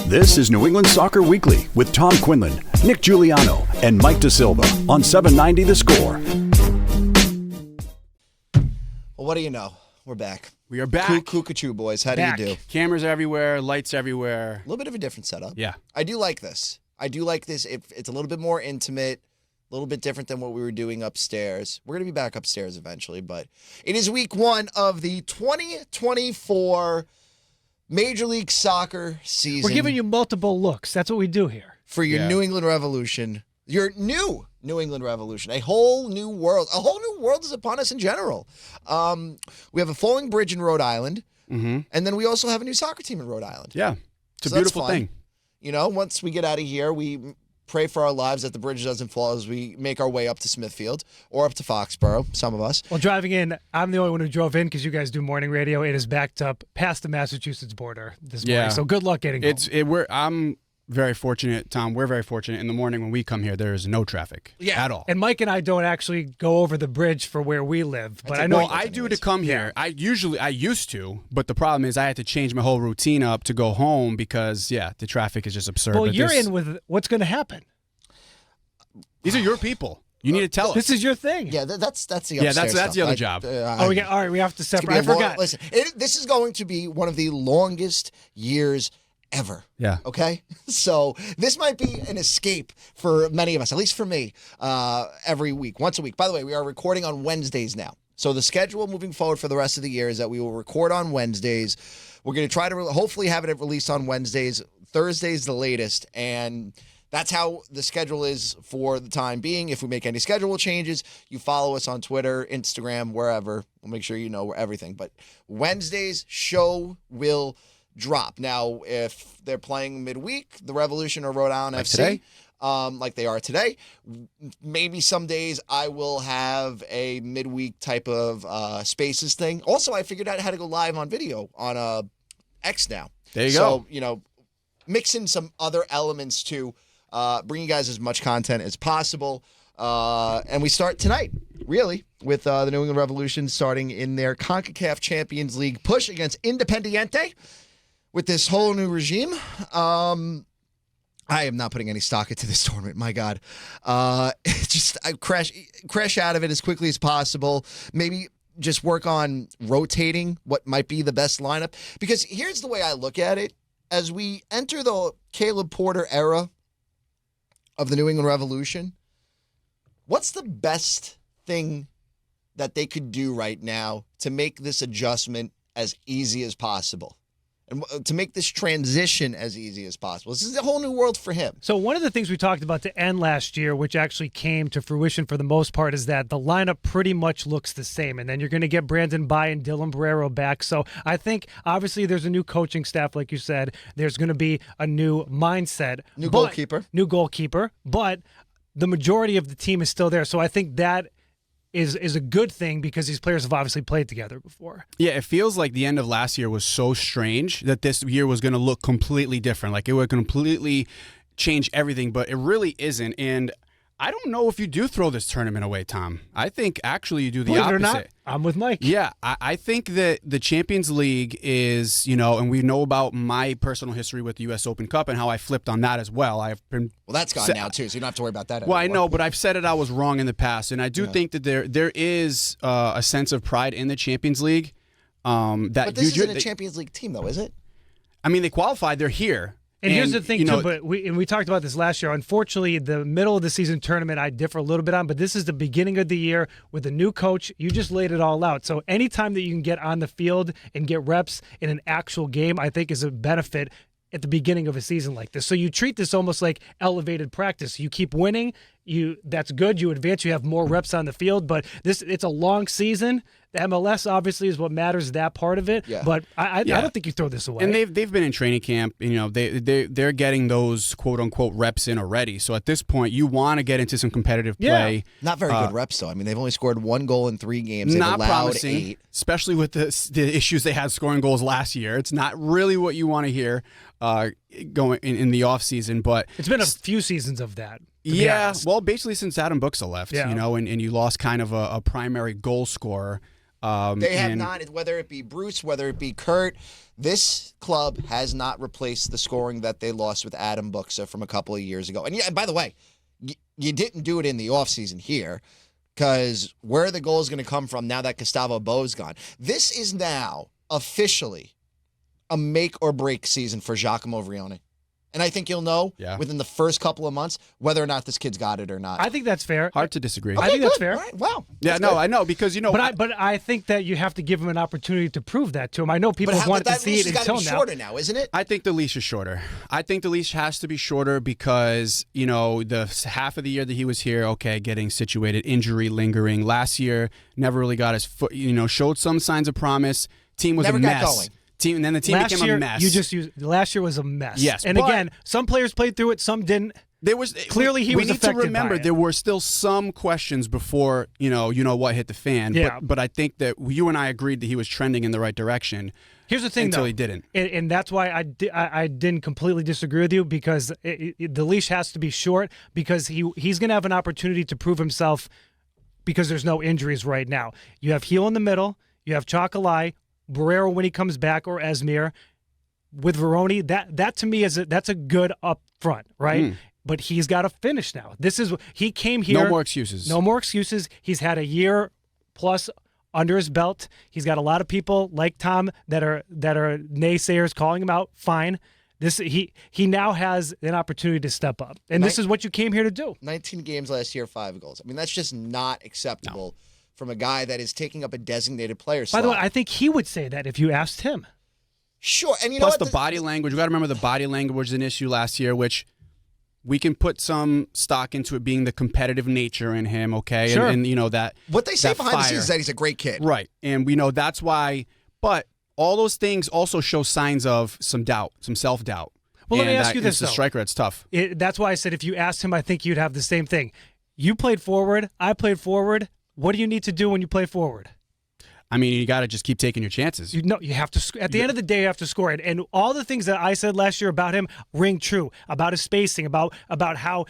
This is New England Soccer Weekly with Tom Quinlan, Nick Giuliano, and Mike DeSilva on 790 The Score. Well, what do you know? We're back. We are back. Cuckoo boys. How back. do you do? Cameras everywhere, lights everywhere. A little bit of a different setup. Yeah. I do like this. It's a little bit more intimate, a little bit different than what we were doing upstairs. We're going to be back upstairs eventually, but it is week 1 of the 2024 Major League Soccer season. We're giving you multiple looks. That's what we do here. For your New England Revolution. Your new New England Revolution. A whole new world. A whole new world is upon us in general. We have a falling bridge in Rhode Island, and then we also have a new soccer team in Rhode Island. Yeah. It's a beautiful thing. You know, once we get out of here, we pray for our lives that the bridge doesn't fall as we make our way up to Smithfield or up to Foxborough, some of us. Well, driving in, I'm the only one who drove in because you guys do morning radio. It is backed up past the Massachusetts border this morning, so good luck getting home. I'm very fortunate, Tom. We're very fortunate. In the morning when we come here, there is no traffic at all. And Mike and I don't actually go over the bridge for where we live, but I know. Well, I do to come here. I used to, but the problem is I had to change my whole routine up to go home because, the traffic is just absurd. Well, you're in with what's going to happen. These are your people. You need to tell us. This is your thing. Yeah, that's the upstairs that's the other job. All right, we have to separate. I forgot. Listen, this is going to be one of the longest years ever. Yeah. Okay? So this might be an escape for many of us, at least for me, every week, once a week. By the way, we are recording on Wednesdays now. So the schedule moving forward for the rest of the year is that we will record on Wednesdays. We're going to try to hopefully have it released on Wednesdays. Thursday's the latest. And that's how the schedule is for the time being. If we make any schedule changes, you follow us on Twitter, Instagram, wherever. We'll make sure you know everything. But Wednesday's show will drop. Now, if they're playing midweek, the Revolution or Rhode Island FC, today? Like they are today, maybe some days I will have a midweek type of Spaces thing. Also, I figured out how to go live on video on X now. There you go. So, mix in some other elements to bring you guys as much content as possible. And we start tonight, really, with the New England Revolution starting in their CONCACAF Champions League push against Independiente. With this whole new regime, I am not putting any stock into this tournament. My God, I crash out of it as quickly as possible. Maybe just work on rotating what might be the best lineup. Because here's the way I look at it: as we enter the Caleb Porter era of the New England Revolution, what's the best thing that they could do right now to make this adjustment as easy as possible? And to make this transition as easy as possible. This is a whole new world for him. So one of the things we talked about to end last year, which actually came to fruition for the most part, is that the lineup pretty much looks the same. And then you're going to get Brandon Bay and Dylan Barrero back. So I think, obviously, there's a new coaching staff, like you said. There's going to be a new mindset. New goalkeeper. But the majority of the team is still there. So I think that is a good thing because these players have obviously played together before. Yeah, it feels like the end of last year was so strange that this year was going to look completely different. Like it would completely change everything, but it really isn't. And I don't know if you do throw this tournament away, Tom. I think actually you do the opposite. Believe it or not, I'm with Mike. Yeah, I think that the Champions League is, and we know about my personal history with the U.S. Open Cup and how I flipped on that as well. Well, that's gone now too, so you don't have to worry about that anymore. Well, I know, but I've said it I was wrong in the past, and I do think that there is a sense of pride in the Champions League. But this isn't a Champions League team, though, is it? I mean, they qualified. They're here. And here's the thing, too, but we talked about this last year. Unfortunately, the middle of the season tournament I differ a little bit on, but this is the beginning of the year with a new coach. You just laid it all out. So anytime that you can get on the field and get reps in an actual game, I think is a benefit at the beginning of a season like this. So you treat this almost like elevated practice. You keep winning, that's good. You advance, you have more reps on the field, but it's a long season. The MLS obviously is what matters, that part of it. Yeah. But I don't think you throw this away. And they've been in training camp. They're getting those quote unquote reps in already. So at this point, you want to get into some competitive play. Not very good reps though. I mean, they've only scored 1 goal in 3 games. They've not allowed promising, 8. especially with the issues they had scoring goals last year. It's not really what you want to hear going in the off season. But it's been a few seasons of that. Yeah, well, basically since Adam Buxa left, Yeah. And you lost kind of a primary goal scorer. They have not, whether it be Bruce, whether it be Kurt, this club has not replaced the scoring that they lost with Adam Buxa from a couple of years ago. And yeah, by the way, you didn't do it in the offseason here, because where are the goals going to come from now that Gustavo Bo's gone? This is now officially a make or break season for Giacomo Vrioni. And I think you'll know within the first couple of months whether or not this kid's got it or not. I think that's fair. Hard to disagree. I think that's fair. All right. Wow. Yeah, no, I know, because, But I think that you have to give him an opportunity to prove that to him. I know people have wanted to see it until now. Shorter now, isn't it? I think the leash is shorter. I think the leash has to be shorter because, the half of the year that he was here, getting situated, injury lingering. Last year, never really got his foot, showed some signs of promise. Team was never a got mess. going. And then the team became a mess. Last year was a mess. Yes, and again, some players played through it, some didn't. There was clearly he was affected by it. We need to remember there were still some questions before what hit the fan. Yeah. But I think that you and I agreed that he was trending in the right direction. Here's the thing, until though, he didn't, and that's why I didn't completely disagree with you, because the leash has to be short, because he's going to have an opportunity to prove himself, because there's no injuries right now. You have Heel in the middle, you have Chocolai, Barrero when he comes back, or Esmir. With Vrioni, that to me that's a good up front, right? But he's got to finish now. He came here. No more excuses. No more excuses. He's had a year plus under his belt. He's got a lot of people like Tom that are naysayers calling him out. Fine. He now has an opportunity to step up, and this is what you came here to do. 19 games last year, 5 goals. I mean, that's just not acceptable from a guy that is taking up a designated player slot. By the way, I think he would say that if you asked him. Sure, and plus the body language. We got to remember the body language was an issue last year, which we can put some stock into it being the competitive nature in him. Okay, sure. And that what they say that behind fire. the scenes is that he's a great kid, right? And we know that's why. But all those things also show signs of some doubt, some self-doubt. Well, let me ask you this, though. As a striker, it's tough. That's why I said if you asked him, I think you'd have the same thing. You played forward. I played forward. What do you need to do when you play forward? I mean, you got to just keep taking your chances. You have to. At the end of the day, you have to score it. And all the things that I said last year about him ring true. About his spacing. About how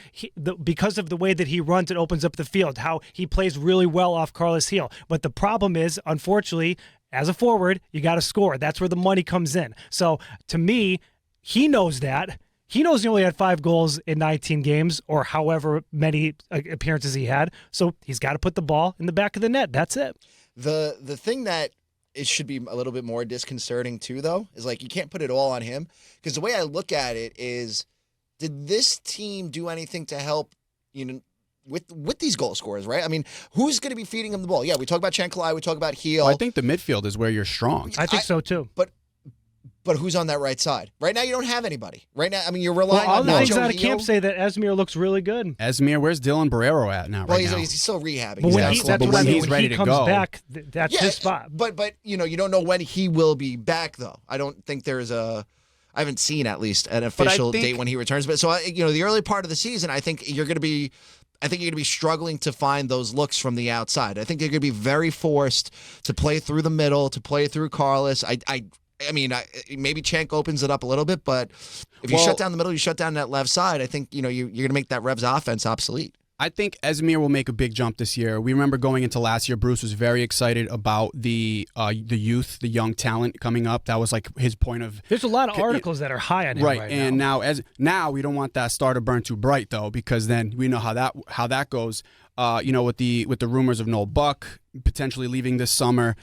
because of the way that he runs, it opens up the field. How he plays really well off Carlos Heel. But the problem is, unfortunately, as a forward, you got to score. That's where the money comes in. So to me, he knows that. He knows he only had 5 goals in 19 games, or however many appearances he had. So he's got to put the ball in the back of the net. That's it. The thing that it should be a little bit more disconcerting too, though, is you can't put it all on him, because the way I look at it is, did this team do anything to help with these goal scorers? Right? I mean, who's going to be feeding him the ball? Yeah, we talk about Chankalai, we talk about Heel. Well, I think the midfield is where you're strong. I think so too. But who's on that right side? Right now, you don't have anybody. Right now, I mean, you're relying on all the Nacho things out of Heel. camp say that Esmir looks really good. Esmir, where's Dylan Barrero at now? Well, right now? he's still rehabbing. But when he's ready to comes go back, that's his spot. But you don't know when he will be back, though. I don't think there's I haven't seen at least an official date when he returns. But so the early part of the season, I think you're going to be struggling to find those looks from the outside. I think you're going to be very forced to play through the middle, to play through Carlos. I mean, maybe Cenk opens it up a little bit, but if you shut down the middle, you shut down that left side, I think, you're going to make that Revs offense obsolete. I think Esmir will make a big jump this year. We remember going into last year, Bruce was very excited about the youth, the young talent coming up. That was his point of. There's a lot of articles that are high on him right and now. now we don't want that star to burn too bright, though, because then we know how that goes. With the rumors of Noel Buck potentially leaving this summer.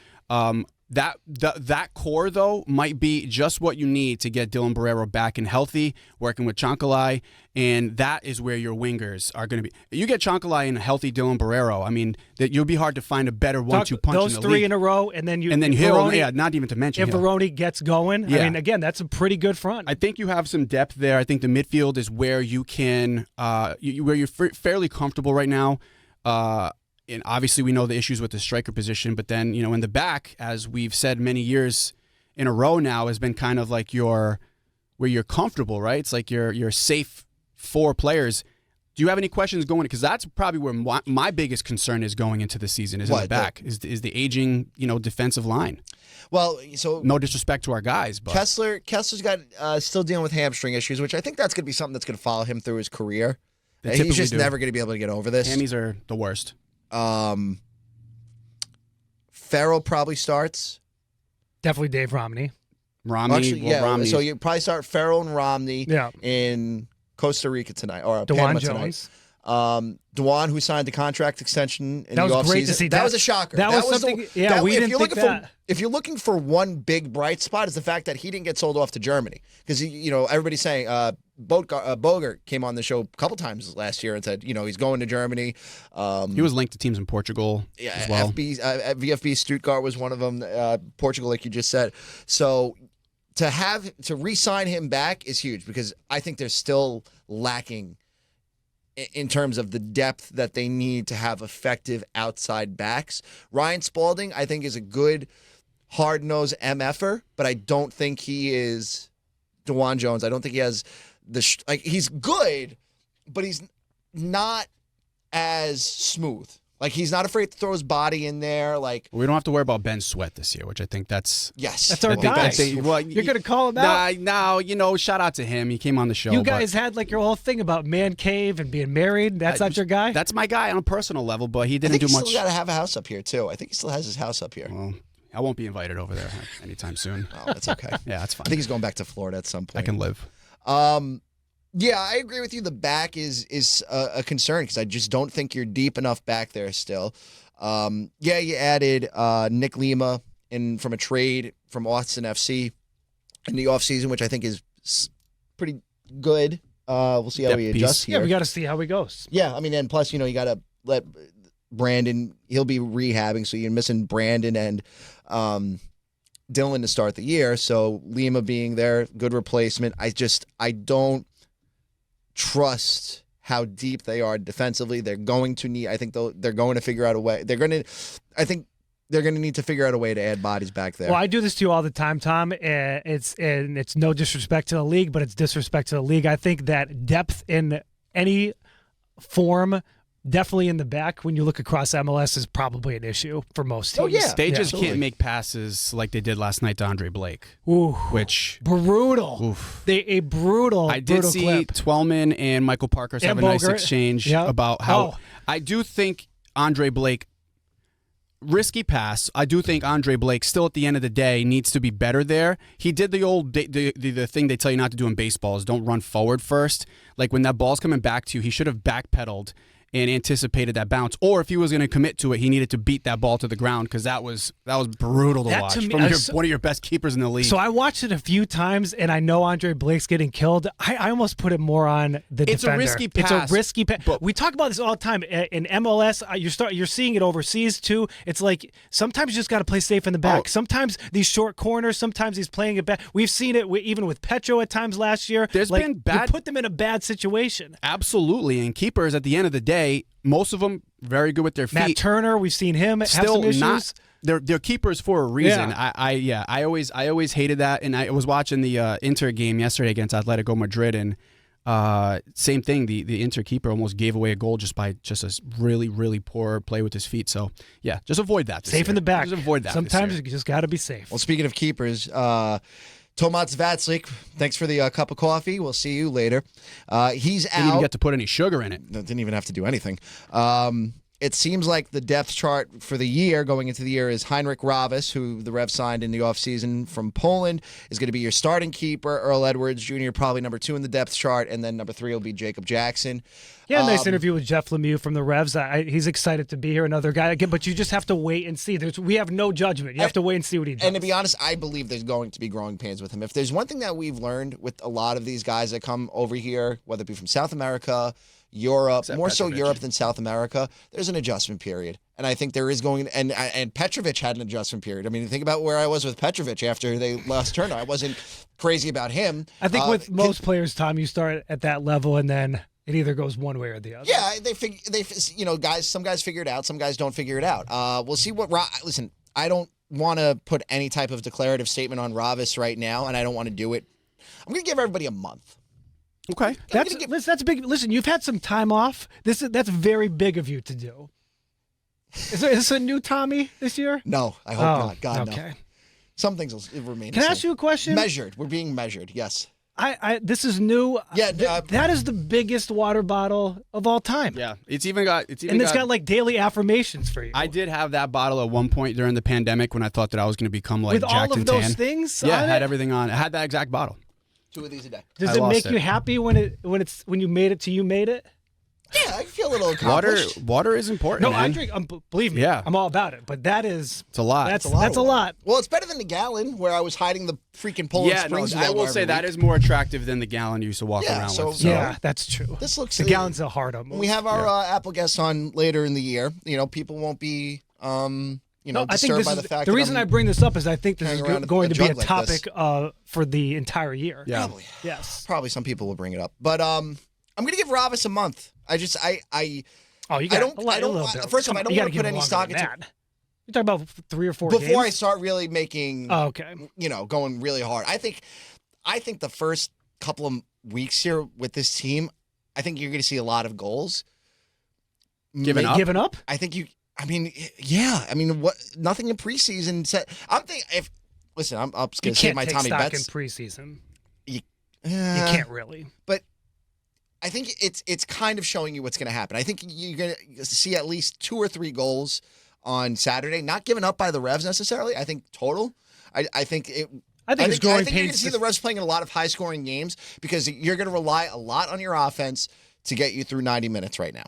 That core, though, might be just what you need to get Dylan Barrero back and healthy, working with Chankalai, and that is where your wingers are going to be. You get Chankalai and a healthy Dylan Barrero, I mean, that you'll be hard to find a better 1-2 punch in the league. Those 3 in a row, and then Hill, not even to mention if Hill. Vrioni gets going, I mean, again, that's a pretty good front. I think you have some depth there. I think the midfield is where you can, where you're fairly comfortable right now. And obviously we know the issues with the striker position, but then, in the back, as we've said many years in a row now, has been kind of where you're comfortable, right? It's you're safe 4 players. Do you have any questions going? Because that's probably where my biggest concern is going into the season is in the back, is the aging, defensive line. Well, so no disrespect to our guys, but Kessler's got still dealing with hamstring issues, which I think that's going to be something that's going to follow him through his career. He's just never going to be able to get over this. Hammies are the worst. Farrell probably starts. Definitely Dave Romney. Romney. Actually, well, Romney. So you probably start Farrell and Romney Yeah. in Costa Rica tonight or DeJuan Panama Jones. tonight. DeJuan, who signed the contract extension in That the was great offseason. to see. That was a shocker. That was something. We if didn't you're think looking that. if you're looking for one big bright spot, is the fact that he didn't get sold off to Germany, because everybody's saying Bogert came on the show a couple times last year and said he's going to Germany. He was linked to teams in Portugal as well. VfB Stuttgart was one of them. Portugal, like you just said. So to re-sign him back is huge, because I think they're still lacking in terms of the depth that they need to have effective outside backs. Ryan Spalding, I think, is a good hard-nosed MFer, but I don't think he is DeJuan Jones. I don't think he has he's good, but he's not as smooth. Like, he's not afraid to throw his body in there. Like, We don't have to worry about Ben Sweat this year, which I think that's yes, our guy. well, You're gonna call him out. No, shout out to him. He came on the show. You guys had like your whole thing about man cave and being married. That's not your guy. That's my guy on a personal level, but he I didn't think do he's much. still got to have a house up here too. I think he still has his house up here. Well, I won't be invited over there anytime soon. Oh, that's okay. Yeah, that's I fine. think he's going back to Florida at some point. I can live. Yeah, I agree with you. The back is a concern, because I just don't think you're deep enough back there still. You added Nick Lima from a trade from Austin FC in the offseason, which I think is pretty good. We'll see how he adjusts here. Yeah, we got to see how he goes. Yeah, I mean, and plus, you got to let Brandon, he'll be rehabbing, so you're missing Brandon and Dylan to start the year. So Lima being there, good replacement. I don't trust how deep they are defensively. They're going to need, I think they're going to figure out a way. I think they're going to need to figure out a way to add bodies back there. Well, I do this to you all the time, Tom. It's no disrespect to the league, but it's disrespect to the league. I think that depth in any form, definitely in the back, when you look across MLS, is probably an issue for most teams. Oh, yeah. They just absolutely. can't make passes like they did last night to Andre Blake. Ooh, Which brutal. Oof. A brutal. I did see clip. Twellman and Michael Parkhurst have And a nice Bogert. exchange Yep. about how Oh. I do think Andre Blake, risky pass. I do think Andre Blake still at the end of the day needs to be better there. He did the old the thing they tell you not to do in baseball is don't run forward first. Like when that ball's coming back to you, he should have backpedaled and anticipated that bounce. Or if he was going to commit to it, he needed to beat that ball to the ground, because that was brutal to That watch to me- from one of your best keepers in the league. So I watched it a few times, and I know Andre Blake's getting killed. I almost put it more on the It's a defender. risky It's pass, a risky pass. but- We talk about this all the time in MLS. You're seeing it overseas too. It's like sometimes you just got to play safe in the back. Oh. Sometimes these short corners. Sometimes he's playing it back. We've seen it even with Petro at times last year. There's Like, been bad- You put them in a bad situation. Absolutely, and keepers at the end of the day, most of them very good with their feet. Matt Turner, we've seen him have Still some issues. not. They're keepers for a reason. Yeah. I always hated that, and I was watching the Inter game yesterday against Atletico Madrid, and same thing. The Inter keeper almost gave away a goal just by a really, really poor play with his feet. So yeah, just avoid that. Safe in the back. Just avoid that. Sometimes this you year. just got to be safe. Well, speaking of keepers, Tomas Vatslik, thanks for the cup of coffee. We'll see you later. He's Didn't even out. get to put any sugar in it. Didn't even have to do anything. It seems like the depth chart for the year, going into the year, is Heinrich Ravis, who the Revs signed in the offseason from Poland, is going to be your starting keeper. Earl Edwards Jr., probably number 2 in the depth chart, and then number 3 will be Jacob Jackson. Yeah, nice interview with Jeff Lemieux from the Revs. He's excited to be here, another guy again, but you just have to wait and see. We have no judgment. You have to wait and see what he does. And to be honest, I believe there's going to be growing pains with him. If there's one thing that we've learned with a lot of these guys that come over here, whether it be from South America, Europe, more so Petrovic. Europe than South America, there's an adjustment period. And I think there is going, and Petrovic had an adjustment period. I mean, think about where I was with Petrovic after they lost Turner. I wasn't crazy about him. I think with most players, Tom, you start at that level and then it either goes one way or the other. Yeah, some guys figure it out, some guys don't figure it out. We'll see listen, I don't want to put any type of declarative statement on Ravis right now, and I don't want to do it. I'm going to give everybody a month. Okay. That's big. Listen, you've had some time off. That's very big of you to do. Is this a new Tommy this year? No, I hope not. God, okay. no. Some things will remain. Can the I ask same. you a question? Measured. We're being measured. Yes. This is new. Yeah, that is the biggest water bottle of all time. Yeah, it's got like daily affirmations for you. I did have that bottle at one point during the pandemic when I thought that I was going to become like with Jack all of and those Tan. things. Yeah, on it had it? everything on. It had that exact bottle. 2 of these a day. Does I it lost make you it. happy when you made it to you made it? Yeah, I feel a little accomplished. Water is important. No, man. I drink. Believe me, Yeah. I'm all about it. But that is It's a lot. That's It's a lot that's of a water. lot. Well, it's better than the gallon where I was hiding the freaking Poland Yeah, no, Springs. I will say that is more attractive than the gallon you used to walk Yeah, around so- with. So- Yeah, that's true. This looks the gallon's a hard up. When we have our Apple guests on later in the year, people won't be, I think disturbed this by is the fact the that reason I'm I bring this up is I think this is hanging around going a to be a jug like this. topic for the entire year. Yeah. Probably. Yes. Probably some people will bring it up, but I'm gonna give Ravis a month. Oh, you got don't- a little I don't- bit. first of all, I don't You gotta wanna give put him any longer stock than into- that. You're talking about 3 or 4 games? before I start really making, Oh, okay. going really hard. I think the first couple of weeks here with this team, I think you're gonna see a lot of goals. Giving up? Giving up? I think yeah. I mean, what? Nothing in preseason said. I'm thinking I'm You gonna save can't my take Tommy stock Betts. in preseason. You You can't really. But I think it's kind of showing you what's going to happen. I think you're going to see at least 2 or 3 goals on Saturday. Not given up by the Revs necessarily. I think total. I think it. I think it's growing you're going to pains. see the Revs playing in a lot of high-scoring games because you're going to rely a lot on your offense to get you through 90 minutes right now,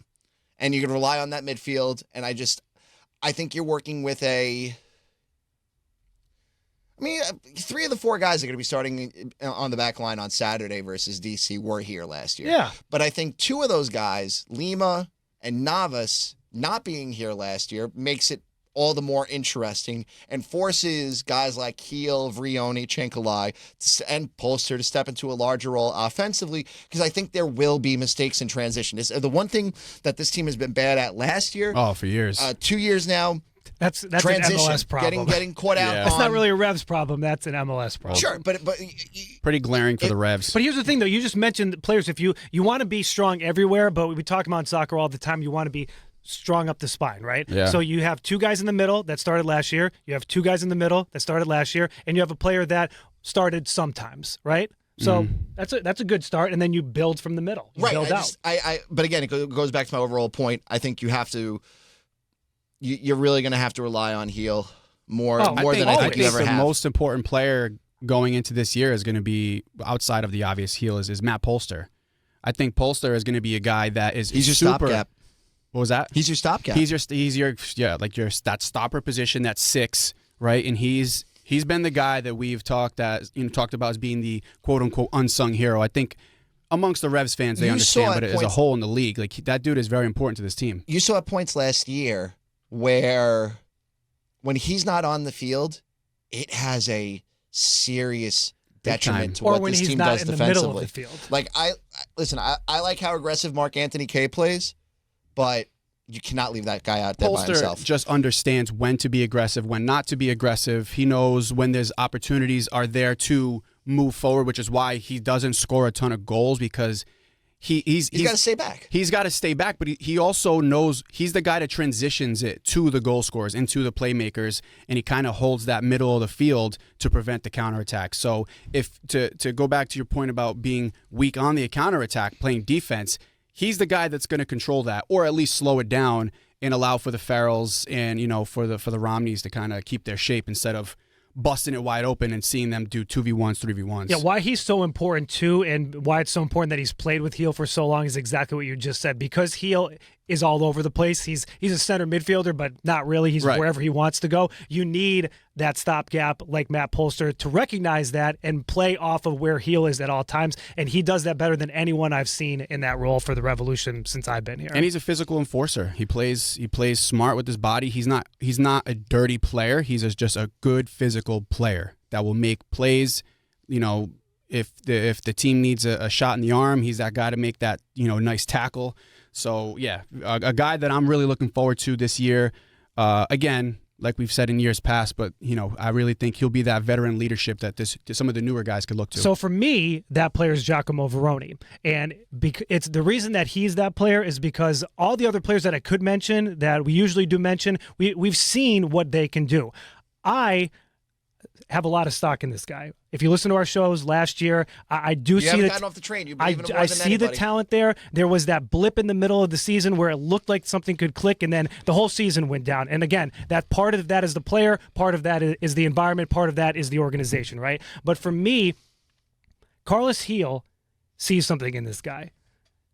and you're going to rely on that midfield. And I think you're working with a. I mean, 3 of the 4 guys are going to be starting on the back line on Saturday versus DC were here last year. Yeah. But I think 2 of those guys, Lima and Navas, not being here last year makes it all the more interesting and forces guys like Keel, Vrioni, Chinkalai, and Polster to step into a larger role offensively because I think there will be mistakes in transition. The one thing that this team has been bad at last year, for years. 2 years now, That's transition, an MLS problem. getting caught out. Yeah. That's not really a Revs problem. That's an MLS problem. Sure, but Pretty glaring for the Revs. But here's the thing, though. You just mentioned players. If you want to be strong everywhere, but we talk about in soccer all the time, you want to be strong up the spine, right? Yeah. So you have 2 guys in the middle that started last year. You have 2 guys in the middle that started last year, and you have a player that started sometimes, right? So that's a good start, and then you build from the middle. You build out. But again, it goes back to my overall point. I think you have to. You're really going to have to rely on Heel more than I think you ever the have. most important player going into this year is going to be outside of the obvious Heel is Matt Polster. I think Polster is going to be a guy that is He's your super. stopgap. What was that? He's your stopgap. He's your that stopper position, that 6, right? And he's been the guy that we've talked about as being the quote unquote unsung hero. I think amongst the Revs fans they understand, but as a whole in the league, like that dude is very important to this team. You saw at points last year where when he's not on the field, it has a serious detriment to or what when this he's team not does in the defensively. middle of the field. Like I like how aggressive Mark Anthony K plays, but you cannot leave that guy out there by himself. Polster just understands when to be aggressive, when not to be aggressive. He knows when there's opportunities are there to move forward, which is why he doesn't score a ton of goals because he's got to stay back. He's got to stay back, but he also knows he's the guy that transitions it to the goal scorers, into the playmakers, and he kind of holds that middle of the field to prevent the counterattack. So if to go back to your point about being weak on the counterattack, playing defense, he's the guy that's going to control that, or at least slow it down and allow for the Farrells and for the Romneys to kind of keep their shape instead of busting it wide open and seeing them do 2v1s, 3v1s. Yeah, why he's so important too, and why it's so important that he's played with Heel for so long is exactly what you just said. Because Heel is all over the place. He's a center midfielder, but not really. He's right wherever he wants to go. You need that stopgap like Matt Polster to recognize that and play off of where Heel is at all times. And he does that better than anyone I've seen in that role for the Revolution since I've been here. And he's a physical enforcer. He plays smart with his body. He's not a dirty player. He's just a good physical player that will make plays. If the team needs a shot in the arm, he's that guy to make that nice tackle. So yeah, a guy that I'm really looking forward to this year. Again, like we've said in years past, but I really think he'll be that veteran leadership that some of the newer guys could look to. So for me, that player is Giacomo Veroni, and it's the reason that he's that player is because all the other players that I could mention that we usually do mention, we've seen what they can do. I have a lot of stock in this guy. If you listen to our shows last year, I do see haven't that. gotten off the train. You believe in it more I than see anybody. the talent there. There was that blip in the middle of the season where it looked like something could click, and then the whole season went down. And again, that part of that is the player, part of that is the environment, part of that is the organization, right? But for me, Carlos Heel sees something in this guy.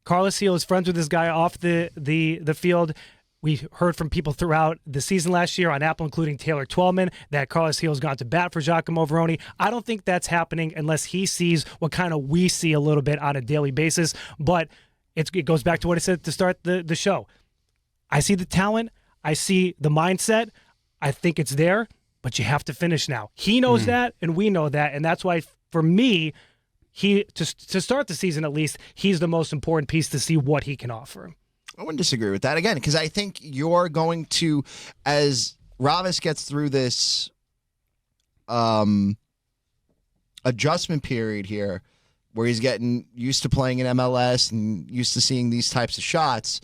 Carlos Heel is friends with this guy off the field. We heard from people throughout the season last year on Apple, including Taylor Twellman, that Carlos Heel has gone to bat for Giacomo Veroni. I don't think that's happening unless he sees what kind of we see a little bit on a daily basis. But it goes back to what I said to start the show. I see the talent. I see the mindset. I think it's there, but you have to finish now. He knows that, and we know that, and that's why, for me, to start the season at least, he's the most important piece to see what he can offer. I wouldn't disagree with that again, because I think you're going to, as Ravis gets through this adjustment period here, where he's getting used to playing in MLS and used to seeing these types of shots.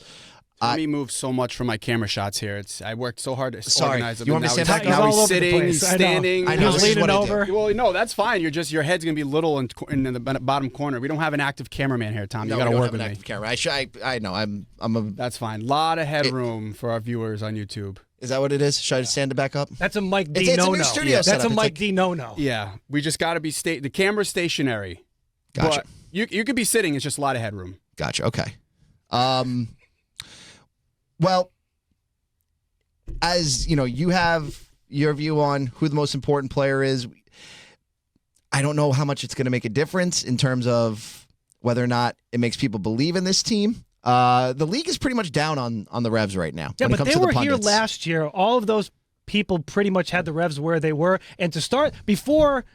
Let me move so much from my camera shots here. I worked so hard to organize them. You want me to stand back? Now all he's over the sitting, place. he's I know. standing. I know. He's This is leaning what I over. do. Well, no, that's fine. Your head's gonna be little in the bottom corner. We don't have an active cameraman here, Tom. No, You got to we don't work have with an me. active camera. I know. I'm a. That's fine. A lot of headroom for our viewers on YouTube. Is that what it is? Should I stand it back up? That's a Mike D It's a no-no. new studio That's setup. a It's Mike like- D no-no. Yeah, we just got to be the camera's stationary. Gotcha. But you could be sitting. It's just a lot of headroom. Gotcha. Okay. Well, as you know, you have your view on who the most important player is. I don't know how much it's going to make a difference in terms of whether or not it makes people believe in this team. The league is pretty much down on the Revs right now. Yeah, when it but comes they to the were here pundits. last year. All of those people pretty much had the Revs where they were. And to start, before,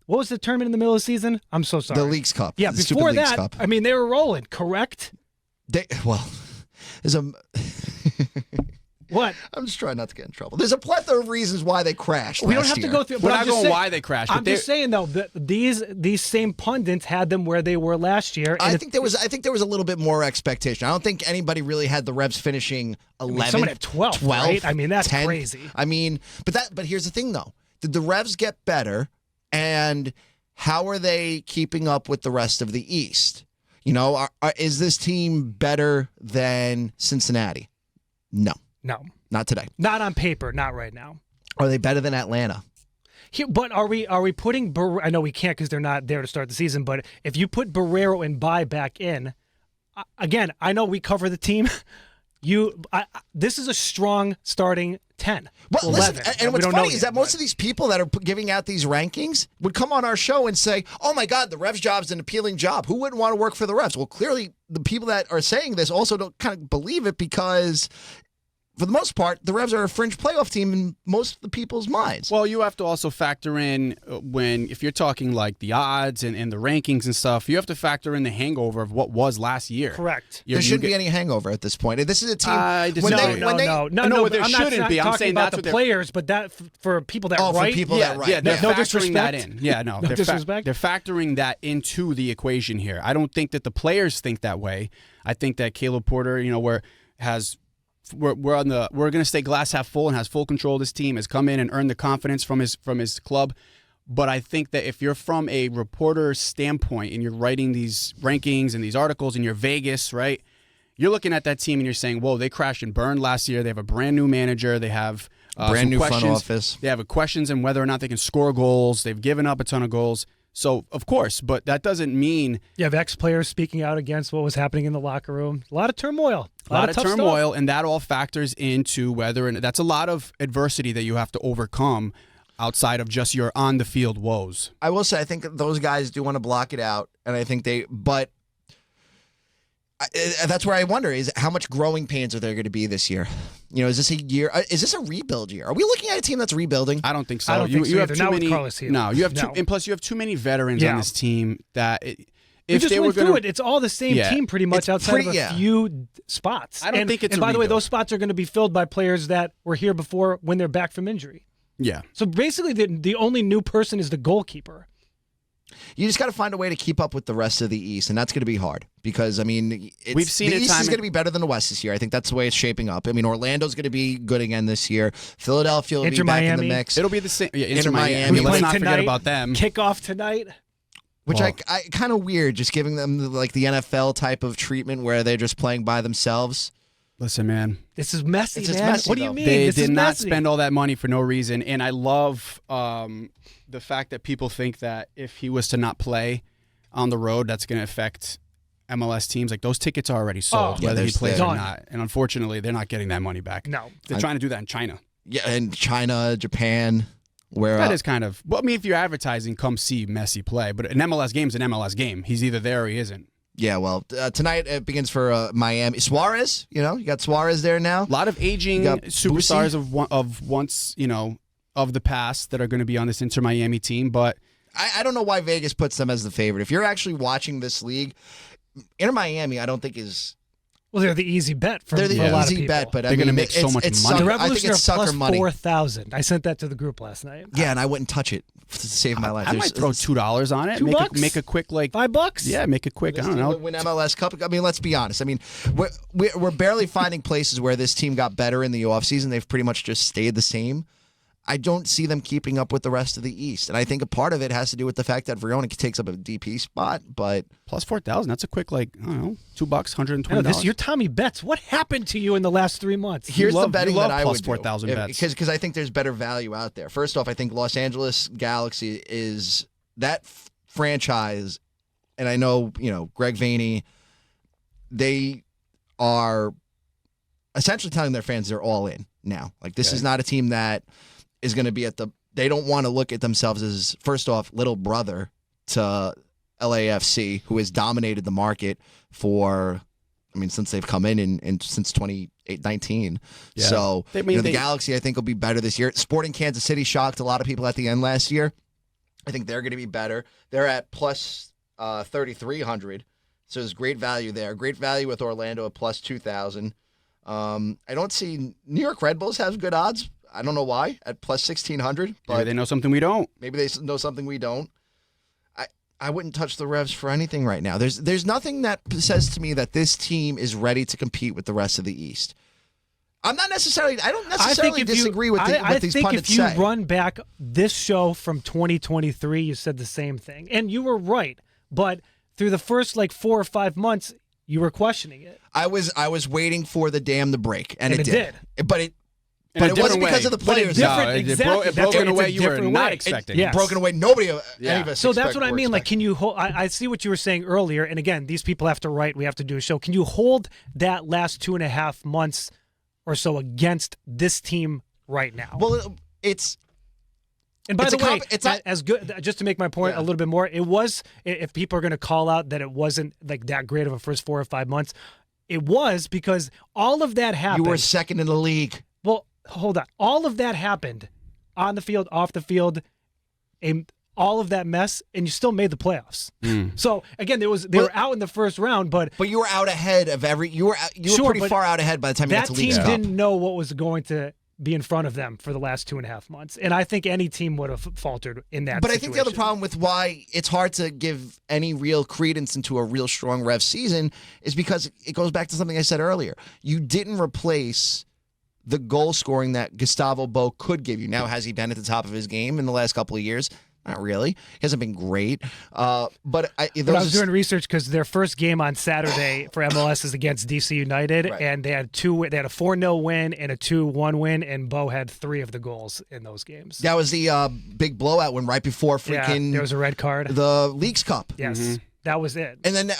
what was the tournament in the middle of the season? I'm so sorry. The Leagues Cup. Yeah, the stupid before Leagues that, Cup. I mean, they were rolling, correct? There's a. What? I'm just trying not to get in trouble. There's a plethora of reasons why they crashed. We don't last have to year. go through. We're But not I'm just going saying- why they crashed. But I'm just saying though that these same pundits had them where they were last year. And I think there was a little bit more expectation. I don't think anybody really had the Revs finishing 11th. someone had 12th, right? I mean, that's 10th. crazy. I mean, but here's the thing though. Did the Revs get better, and how are they keeping up with the rest of the East? You know, is this team better than Cincinnati? No, not today. Not on paper, not right now. Are they better than Atlanta? But are we putting? I know we can't because they're not there to start the season. But if you put Barrero and Bai back in, again, I know we cover the team. This is a strong starting 10. Well, 11. listen, and We what's don't know funny is yet, that most but- of these people that are giving out these rankings would come on our show and say, "Oh my God, the Revs job's an appealing job. Who wouldn't want to work for the Revs?" Well, clearly, the people that are saying this also don't kind of believe it because, for the most part, the Revs are a fringe playoff team in most of the people's minds. Well, you have to also factor in if you're talking like the odds and the rankings and stuff, you have to factor in the hangover of what was last year. Correct. There shouldn't be any hangover at this point. This is a team. I when disagree. they, No, when they, no, No, there I'm shouldn't not be. I'm talking saying about that's the what they're- players, but that for people that Oh, for write. people Yeah, that write. yeah, they're No factoring that disrespect. in. Yeah, no, No they're disrespect. They're factoring that into the equation here. I don't think that the players think that way. I think that Caleb Porter, we're going to stay glass half full and has full control of this team, has come in and earned the confidence from his club. But I think that if you're from a reporter standpoint and you're writing these rankings and these articles and you're Vegas, right? You're looking at that team and you're saying, whoa, they crashed and burned last year. They have a brand new manager. They have Brand some new front questions. office. They have questions on whether or not they can score goals. They've given up a ton of goals. So, of course, but that doesn't mean You have ex-players speaking out against what was happening in the locker room. A lot of turmoil. a lot of tough stuff. turmoil, and that all factors into whether, and that's a lot of adversity that you have to overcome outside of just your on-the-field woes. I will say, I think those guys do want to block it out, and I think but that's where I wonder is how much growing pains are there going to be this year? Is this a year? Is this a rebuild year? Are we looking at a team that's rebuilding? I don't think so. I don't think so you have either. too Not with many. Carlos here. No, you have No. and plus you have too many veterans Yeah. on this team that We if just they were went going through to it. It's all the same Yeah. team pretty much It's outside pretty- of a yeah. few spots. I don't think it's And a by the way, rebuild. those spots are going to be filled by players that were here before when they're back from injury. yeah. So basically, the only new person is the goalkeeper. You just got to find a way to keep up with the rest of the East, and that's going to be hard because, I mean, We've seen the it East time is going to be better than the West this year. I think that's the way it's shaping up. I mean, Orlando's going to be good again this year. Philadelphia will be back in the mix. It'll be the same. Yeah, Inter Miami. Miami. Let's not Tonight, forget about them. Kickoff tonight. Which I kind of weird, just giving them like the NFL type of treatment where they're just playing by themselves. Listen, man. This is messy, It's just man. messy, What do you though. mean? They This did is not messy. spend all that money for no reason, and I love the fact that people think that if he was to not play on the road, that's going to affect MLS teams. Like, those tickets are already sold, Yeah, whether he they're plays done. or not. And unfortunately, they're not getting that money back. No. They're trying to do that in China. Yeah, and China, Japan, where That is kind of. Well, I mean, if you're advertising, come see Messi play. But an MLS game's an MLS game. He's either there or he isn't. yeah. Well, tonight it begins for Miami. Suarez, you got Suarez there now. A lot of aging You got superstars Boosie. of once, of the past that are going to be on this Inter Miami team. But I don't know why Vegas puts them as the favorite. If you're actually watching this league, Inter Miami, I don't think is. Well, they're the easy bet for, They're the for a lot of easy people. bet, but They're gonna make so much it's money. The Sucker, I think Revolution are it's sucker plus money. 4,000. I sent that to the group last night. Yeah, and I wouldn't touch it to save my life. I might throw $2 on it. $2? Make a quick $5? Yeah, make it quick. I don't know. Win MLS Cup. I mean, let's be honest. I mean, we're barely finding places where this team got better in the offseason. They've pretty much just stayed the same. I don't see them keeping up with the rest of the East. And I think a part of it has to do with the fact that Verona takes up a DP spot, but Plus 4,000. That's a quick, I don't know, $2, $120. I know, you're Tommy Betts. What happened to you in the last 3 months? here's love- the betting you love that I plus would 4,000 bets. Because I think there's better value out there. First off, I think Los Angeles Galaxy is that franchise, and I know, Greg Vanney, they are essentially telling their fans they're all in now. Like, this is not a team that is going to be they don't want to look at themselves as, first off, little brother to LAFC, who has dominated the market since they've come in since 2019. Yeah. So, They- I mean, the they- Galaxy, I think, will be better this year. Sporting Kansas City shocked a lot of people at the end last year. I think they're going to be better. They're at plus 3,300. So there's great value there. Great value with Orlando at plus 2,000. I don't see New York Red Bulls has good odds. I don't know why at plus 1,600, Maybe but they know something we don't. maybe they know something we don't. I wouldn't touch the Revs for anything right now. There's nothing that says to me that this team is ready to compete with the rest of the East. I don't necessarily disagree with what these pundits say. I think if you run back this show from 2023, you said the same thing. And you were right. But through the first 4 or 5 months, you were questioning it. I was waiting for the dam to break, and it did. But it In a wasn't different because way. of the But players. different- No, it exactly. broke in a It's way a you were different not way. expecting. Yes. Broken away. Nobody, any Yeah. of us. So that's expect what I or mean. Like, expect. can you hold? I see what you were saying earlier. And again, these people have to write. We have to do a show. Can you hold that last 2.5 months or so against this team right now? Well, it's and by it's the a way, comp- it's not- as good. Just to make my point Yeah. a little bit more, it was. If people are going to call out that it wasn't that great of a first 4 or 5 months, it was because all of that happened. you were second in the league. Well, hold on. All of that happened on the field, off the field, and all of that mess, and you still made the playoffs. So again, they were out in the first round, but But you were out ahead of you were Sure, pretty but far out ahead by the time you got that to team Leagues Cup. didn't know what was going to be in front of them for the last 2.5 months, and I think any team would have faltered in that. But I think the other situation. problem with why it's hard to give any real credence into a real strong Rev season is because it goes back to something I said earlier. You didn't replace the goal scoring that Gustavo Bo could give you. Now, has he been at the top of his game in the last couple of years? Not really. He hasn't been great. But I was doing research because their first game on Saturday for MLS is against DC United, Right. and they had a 4-0 win and a 2-1 win, and Bo had 3 of the goals in those games. that was the big blowout one right before freaking there was a red card. the Leagues Cup. Yes, that was it. And then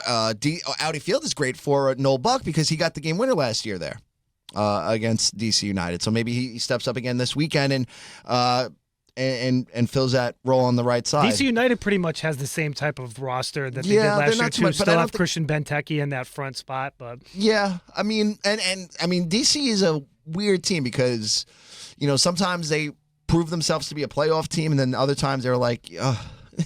Audi Field is great for Noel Buck because he got the game winner last year there against DC United. So maybe he steps up again this weekend and fills that role on the right side. DC United pretty much has the same type of roster that they Yeah, did they're last year not too too. much, but I Still don't have think- Christian Benteke in that front spot, but Yeah, I mean, and I mean, DC is a weird team because, sometimes they prove themselves to be a playoff team, and then other times they're like,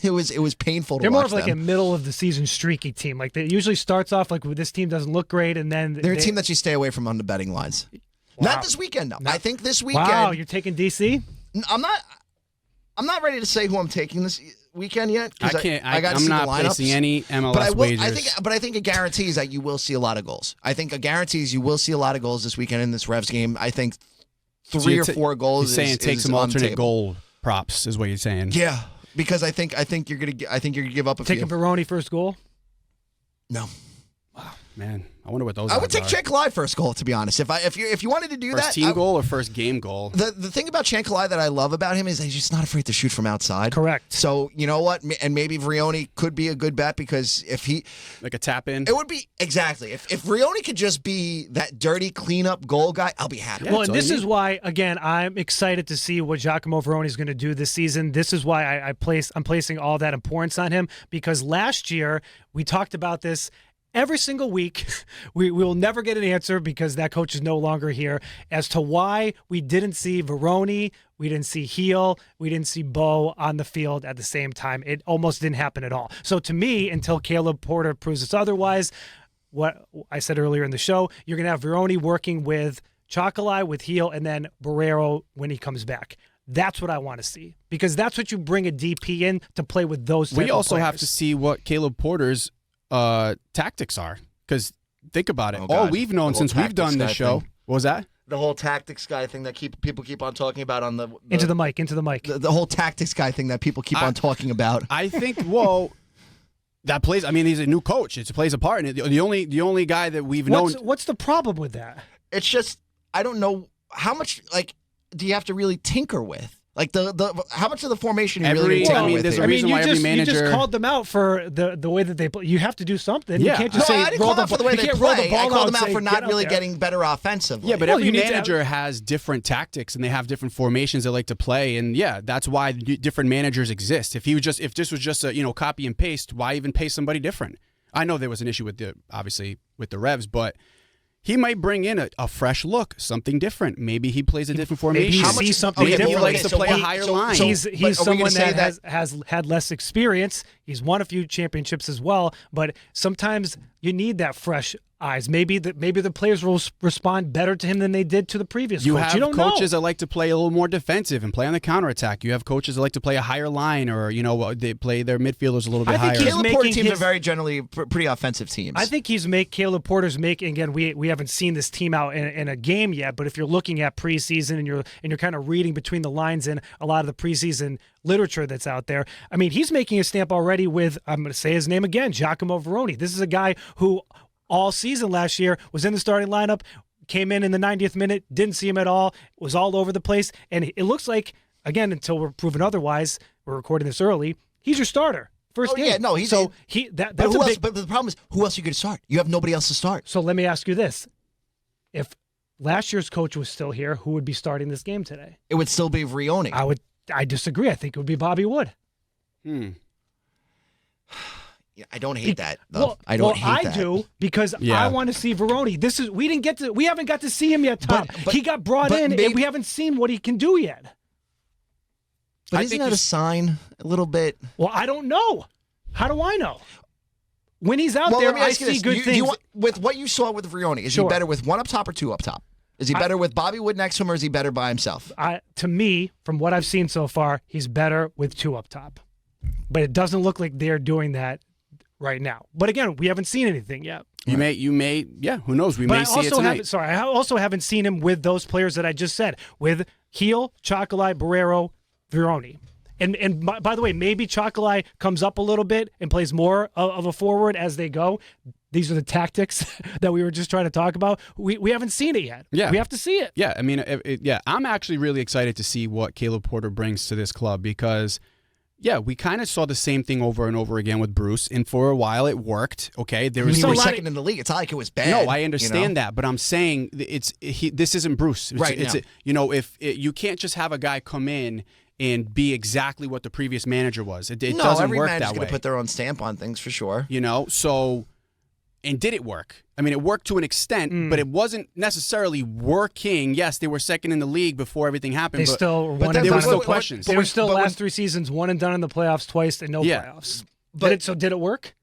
it was painful to they're more watch of like them. a middle of the season streaky team. Like it usually starts off like this team doesn't look great, and then They're a team that you stay away from on the betting lines. Wow. Not this weekend, though. I think this weekend. Wow, you're taking DC? I'm not. I'm not ready to say who I'm taking this weekend yet. I can't. I got to I'm see not the lineups. placing any MLS But wagers. I think it guarantees that you will see a lot of goals. I think it guarantees you will see a lot of goals this weekend in this Revs game. I think three or four goals. You're saying take some alternate goal props is what you're saying. Yeah, because I think you're gonna give up a Taking few. Veroni first goal? No. Man, I wonder what those. I would odds take are. Chankalai first goal, to be honest. If you wanted to do First that, team goal or first game goal. The thing about Chankalai that I love about him is he's just not afraid to shoot from outside. Correct. So you know what, and maybe Vrioni could be a good bet because if he Like a tap in. it would be exactly if Vrioni could just be that dirty cleanup goal guy, I'll be happy. Well, that's and all this you is why, again, I'm excited to see what Giacomo Veroni is going to do this season. This is why I'm placing all that importance on him, because last year we talked about this every single week. We will never get an answer because that coach is no longer here as to why we didn't see Veroni, we didn't see Heel, we didn't see Bo on the field at the same time. It almost didn't happen at all. So to me, until Caleb Porter proves us otherwise, what I said earlier in the show, you're going to have Veroni working with Chocolai, with Heel, and then Barrero when he comes back. That's what I want to see, because that's what you bring a DP in to play with those type We of also have players. to see what Caleb Porter's tactics are, because think about it. Oh, All God. we've known The whole since we've tactics done this guy show. thing. What was that? The whole tactics guy thing that people keep on talking about on the Into the mic. the whole tactics guy thing that people keep on talking about. I think. Well, that plays. I mean, he's a new coach. It plays a part. And the only guy that we've known. What's the problem with that? It's just I don't know how much do you have to really tinker with. Like how much of the formation are you really Every- gonna I tinker mean, with there's here? a reason why every you manager. just called them out for the way that they play. You have to do something. Yeah. You can't just No, say I didn't roll call them out for the way you they can't roll the play. I ball called them and out say, for "Get not out really there." getting better offensively. Yeah, but Well, every you need to manager has different tactics and they have different formations they like to play, and yeah, that's why different managers exist. If this was just a copy and paste, why even pay somebody different? I know there was an issue with the Revs, but he might bring in a fresh look, something different. Maybe he plays a different formation. Maybe he sees something Maybe he different. likes to play a higher line. He's but are we gonna someone say that has had less experience. He's won a few championships as well, but sometimes you need that fresh eyes. Maybe the players will respond better to him than they did to the previous You coach. have You don't coaches know. that like to play a little more defensive and play on the counterattack. You have coaches that like to play a higher line, or they play their midfielders a little bit I think higher. he's Caleb Porter making teams are his- very generally pretty offensive teams. I think Caleb Porter's making, again, we haven't seen this team out in a game yet, but if you're looking at preseason and you're kind of reading between the lines in a lot of the preseason literature that's out there, I mean, he's making a stamp already with, I'm going to say his name again, Giacomo Veroni. This is a guy who all season last year was in the starting lineup, came in the 90th minute, didn't see him at all, was all over the place, and it looks like, again, until we're proven otherwise, we're recording this early, he's your starter. First game. Yeah, no, he's so But that's who a else? big. But the problem is, who else are you going to start? You have nobody else to start. So let me ask you this: if last year's coach was still here, who would be starting this game today? It would still be Vrioni. I disagree. I think it would be Bobby Wood. Yeah, I don't hate that though. Well, I don't hate that. I do because Yeah. I want to see Veroni. We haven't got to see him yet, Tom. But- he got brought but in, maybe- and we haven't seen what he can do yet. But I isn't think that a he's- sign a little bit? Well, I don't know. How do I know? When he's out Well, there, let me I ask you see this: good things. with what you saw with Vrioni, is Sure. he better with one up top or two up top? Is he better with Bobby Wood next to him, or is he better by himself? To me, from what I've seen so far, he's better with two up top. But it doesn't look like they're doing that right now. But again, we haven't seen anything yet. You may, yeah. Who knows? We But may I see it also tonight. haven't. Sorry, I also haven't seen him with those players that I just said, with Heel, Chocolai, Barrero, Veroni. And by the way, maybe Chocolai comes up a little bit and plays more of a forward as they go. These are the tactics that we were just trying to talk about. We haven't seen it yet. Yeah. We have to see it. Yeah, I mean, I'm actually really excited to see what Caleb Porter brings to this club because, yeah, we kind of saw the same thing over and over again with Bruce, and for a while it worked. Okay, there was He saw a was lot second in the league. It's not like it was bad. no, I understand that, but I'm saying this isn't Bruce. Right now. You can't just have a guy come in and be exactly what the previous manager was. It No, doesn't every work manager's that going way. to put their own stamp on things for sure. So, and did it work? I mean, it worked to an extent, but it wasn't necessarily working. Yes, they were second in the league before everything happened. They but still were but one then and there were done. still questions. They were still but last 3 seasons, one and done in the playoffs twice and no Yeah. playoffs. But- Did it work?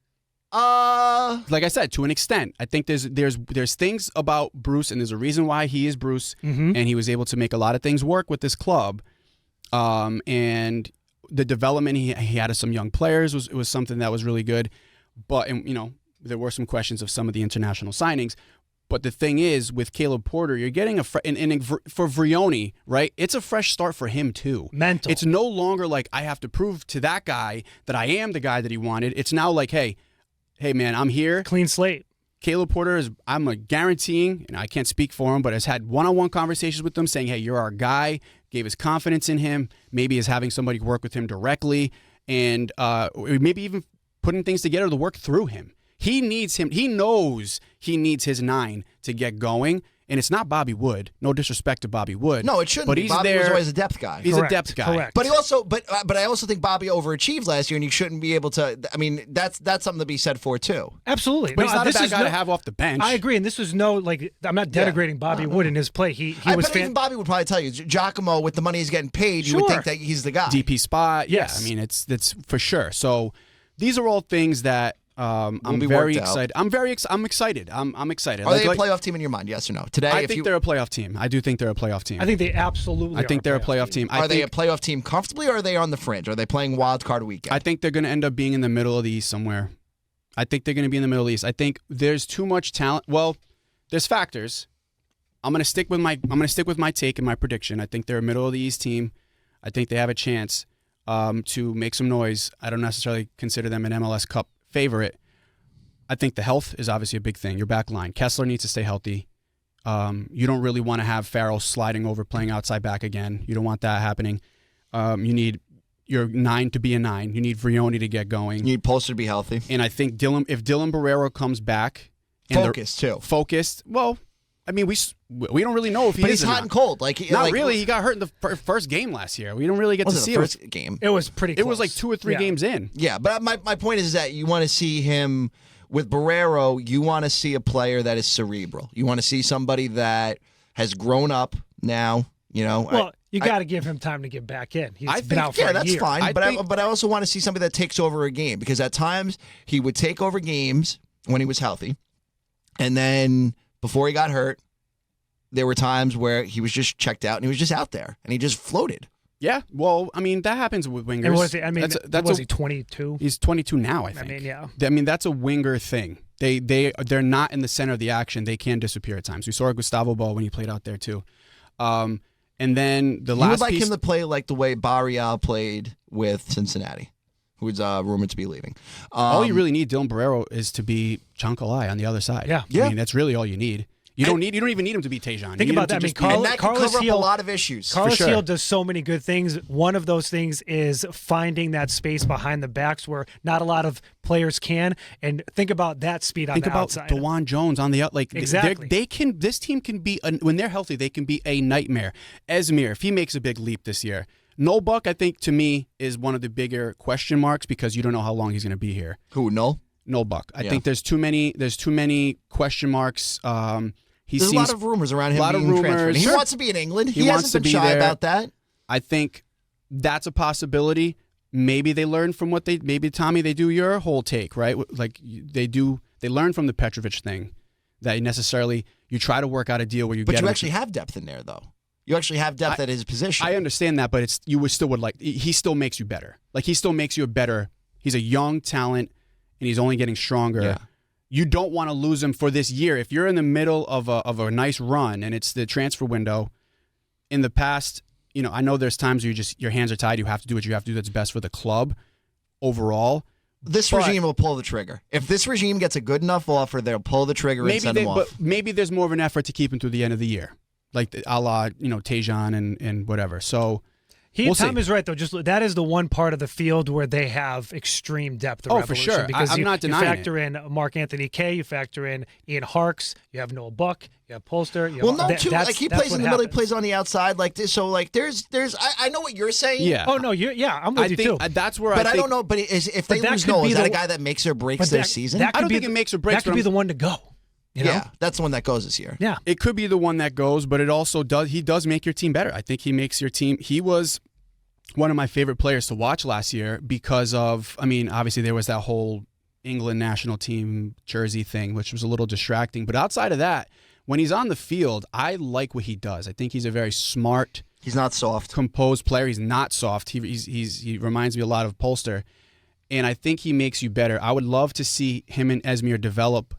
Like I said, to an extent, I think there's things about Bruce, and there's a reason why he is Bruce, and he was able to make a lot of things work with this club. And the development he had of some young players was something that was really good. But, and, you know, there were some questions of some of the international signings. But the thing is, with Caleb Porter, you're getting for Vrioni, right? It's a fresh start for him too. Mental. It's no longer like I have to prove to that guy that I am the guy that he wanted. It's now like, hey, man, I'm here. Clean slate. Caleb Porter I'm guaranteeing, and I can't speak for him, but has had one-on-one conversations with them saying, hey, you're our guy, gave his confidence in him, maybe is having somebody work with him directly, and maybe even putting things together to work through him. He needs him. He knows he needs his 9 to get going, and it's not Bobby Wood. No disrespect to Bobby Wood. No, it shouldn't but be. He's Bobby there. was always a depth guy. He's Correct. a depth guy. Correct. But he also, but I also think Bobby overachieved last year, and you shouldn't be able to. I mean, that's something to be said for too. Absolutely. But he's not a this bad is guy to have off the bench. I agree, and this was I'm not denigrating Bobby Wood in his play. He was But even Bobby would probably tell you, Giacomo, with the money he's getting paid, you would think that he's the guy. DP spot. Yes. Yeah, I mean, that's for sure. So these are all things that I'm very excited. I'm excited. I'm excited. Are they a playoff team in your mind? Yes or no? Today, I think they're a playoff team. I do think they're a playoff team. I think they absolutely. I think they're a playoff team. Are they a playoff team comfortably, or are they on the fringe? Are they playing wild card weekend? I think they're going to end up being in the middle of the East somewhere. I think they're going to be in the Middle East. I think there's too much talent. Well, there's factors. I'm going to stick with my take and my prediction. I think they're a middle of the East team. I think they have a chance to make some noise. I don't necessarily consider them an MLS Cup favorite. I think the health is obviously a big thing. Your back line. Kessler needs to stay healthy. You don't really want to have Farrell sliding over playing outside back again. You don't want that happening. You need your 9 to be a 9. You need Vrioni to get going. You need Polster to be healthy. And I think if Dylan Barrero comes back. Focused. Well, I mean, we don't really know if he is. But he's hot and cold. Not really. He got hurt in the first game last year. We don't really get to see the first game. It was pretty close. It was like 2 or 3 games in. Yeah, but my point is that you want to see him. With Barrero, you want to see a player that is cerebral. You want to see somebody that has grown up now, you know. Well, you got to give him time to get back in. He's been out for a that's year. fine. But I also want to see somebody that takes over a game, because at times he would take over games when he was healthy. And then before he got hurt, there were times where he was just checked out and he was just out there and he just floated. Yeah, well, I mean, that happens with wingers. And was he 22? He's 22 now, I think. I mean, yeah. I mean, that's a winger thing. They're not in the center of the action. They can disappear at times. We saw Gustavo Ball when he played out there too. And then the last You would like him to play like the way Barreal played with Cincinnati, who's rumored to be leaving. All you really need, Dylan Barrero, is to be Chankalai on the other side. Yeah. I mean, that's really all you need. You don't even need him to be Tejan. Think about that. I mean, and that can cover up a lot of issues. Carlos Heel does so many good things. One of those things is finding that space behind the backs where not a lot of players can. And think about that speed on the outside. Think about DeJuan Jones on the out. Like exactly. They can. This team can be when they're healthy. They can be a nightmare. Esmir, if he makes a big leap this year. Noel, I think, to me, is one of the bigger question marks because you don't know how long he's going to be here. Who, Noel? Noel Buck. I think there's too many question marks. There's a lot of rumors around him being transferred. He wants to be in England. He hasn't been shy about that. I think that's a possibility. Maybe they learn from maybe Tommy, they do your whole take, right? Like they learn from the Petrovic thing that you try to work out a deal where But you actually have depth in there, though. You actually have depth at his position. I understand that, but he still makes you better. Like he still makes you he's a young talent and he's only getting stronger. Yeah. You don't want to lose him for this year. If you're in the middle of a nice run and it's the transfer window, in the past, you know, I know there's times where your hands are tied. You have to do what you have to do that's best for the club overall. This regime will pull the trigger. If this regime gets a good enough offer, they'll pull the trigger and send him off. But maybe there's more of an effort to keep him through the end of the year, like a la, you know, Tejan and whatever. So Tom is right, though. Just that is the one part of the field where they have extreme depth of for sure. Because I'm not denying you factor in Mark Anthony Kay, you factor in Ian Harkes, you have Noel Buck, you have Polster. He plays in the middle, he plays on the outside, like this. So, like, there's. I know what you're saying. Yeah. Oh no, I'm with you too. That's where. But I don't know. But if they lose Noel, is that a guy that makes or breaks their season? I don't think it makes or breaks. That could be the one to go. You know? Yeah, that's the one that goes this year. Yeah, it could be the one that goes, but it also does. He does make your team better. I think he makes your team. He was one of my favorite players to watch last year because of, I mean, obviously there was that whole England national team jersey thing, which was a little distracting. But outside of that, when he's on the field, I like what he does. I think he's a very smart He's not soft. composed player. He's not soft. He reminds me a lot of Polster, and I think he makes you better. I would love to see him and Esmir develop